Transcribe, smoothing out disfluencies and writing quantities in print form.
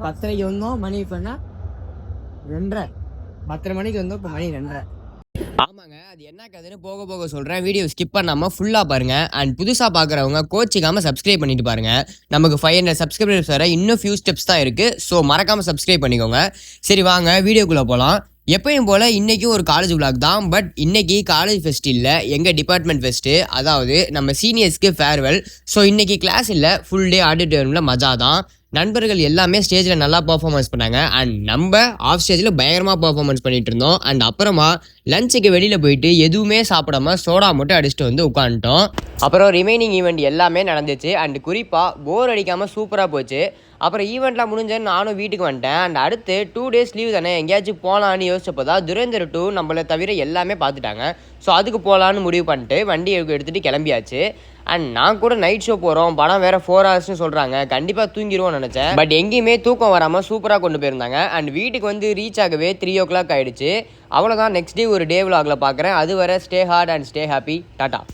10:30 வந்தோம், மணி இப்போனா 2:30. 10:30 மணிக்கு வந்தோம், இப்போ மணி 2:30. ஆமாங்க, அது என்ன கதைன்னு போக போக சொல்கிறேன். வீடியோ ஸ்கிப் பண்ணாமல் ஃபுல்லாக பாருங்கள். அண்ட் புதுசாக பார்க்குறவங்க கோச்சிக்காமல் சப்ஸ்கிரைப் பண்ணிட்டு பாருங்கள். நமக்கு 500 சப்ஸ்கிரைபர்ஸ் வர இன்னும் ஃபியூ ஸ்டெப்ஸ் தான் இருக்குது. ஸோ மறக்காமல் சப்ஸ்கிரைப் பண்ணிக்கோங்க. சரி வாங்க வீடியோக்குள்ளே போகலாம். எப்பயும் போல் இன்றைக்கும் ஒரு காலேஜ் விளாக் தான். பட் இன்றைக்கி காலேஜ் ஃபெஸ்ட் இல்லை, எங்கள் டிபார்ட்மெண்ட் ஃபெஸ்ட்டு. அதாவது நம்ம சீனியர்ஸ்க்கு ஃபேர்வெல். ஸோ இன்றைக்கி கிளாஸ் இல்லை, ஃபுல் டே ஆடிட்டோரியமில் மஜா தான். நண்பர்கள் எல்லாமே ஸ்டேஜில் நல்லா பர்ஃபார்மன்ஸ் பண்ணாங்க. அண்ட் நம்ம ஆஃப் ஸ்டேஜில் பயங்கரமாக பர்ஃபார்மன்ஸ் பண்ணிகிட்டு இருந்தோம். அண்ட் அப்புறமா லஞ்சுக்கு வெளியில் போயிட்டு எதுவுமே சாப்பிடாம சோடா மட்டும் அடிச்சுட்டு வந்து உட்காந்துட்டோம். அப்புறம் ரிமைனிங் ஈவெண்ட் எல்லாமே நடந்துச்சு. அண்ட் குறிப்பாக போர் அடிக்காமல் சூப்பராக போச்சு. அப்புறம் ஈவெண்ட்லாம் முடிஞ்சேன்னு நானும் வீட்டுக்கு வந்துட்டேன். அண்ட் அடுத்து 2 days லீவ் தானே, எங்கேயாச்சும் போகலான்னு யோசிச்சப்போ தான் துரேந்தர் 2 நம்மளை தவிர எல்லாமே பார்த்துட்டாங்க. ஸோ அதுக்கு போகலான்னு முடிவு பண்ணிட்டு வண்டி எடுத்துகிட்டு கிளம்பியாச்சு. அண்ட் நான் கூட நைட் ஷோ போகிறோம், படம் வேறு 4 hours சொல்கிறாங்க. கண்டிப்பாக தூங்கிடுவோம்னு நினச்சேன். பட் எங்கேயுமே தூக்கம் வராமல் சூப்பராக கொண்டு போயிருந்தாங்க. அண்ட் வீட்டுக்கு வந்து ரீச் ஆகவே 3 o'clock ஆகிடுச்சு. அவ்வளோதான். நெக்ஸ்ட் டே ஒரு டே விலாகில் பார்க்குறேன். அது வரை stay hard and stay happy. Tata.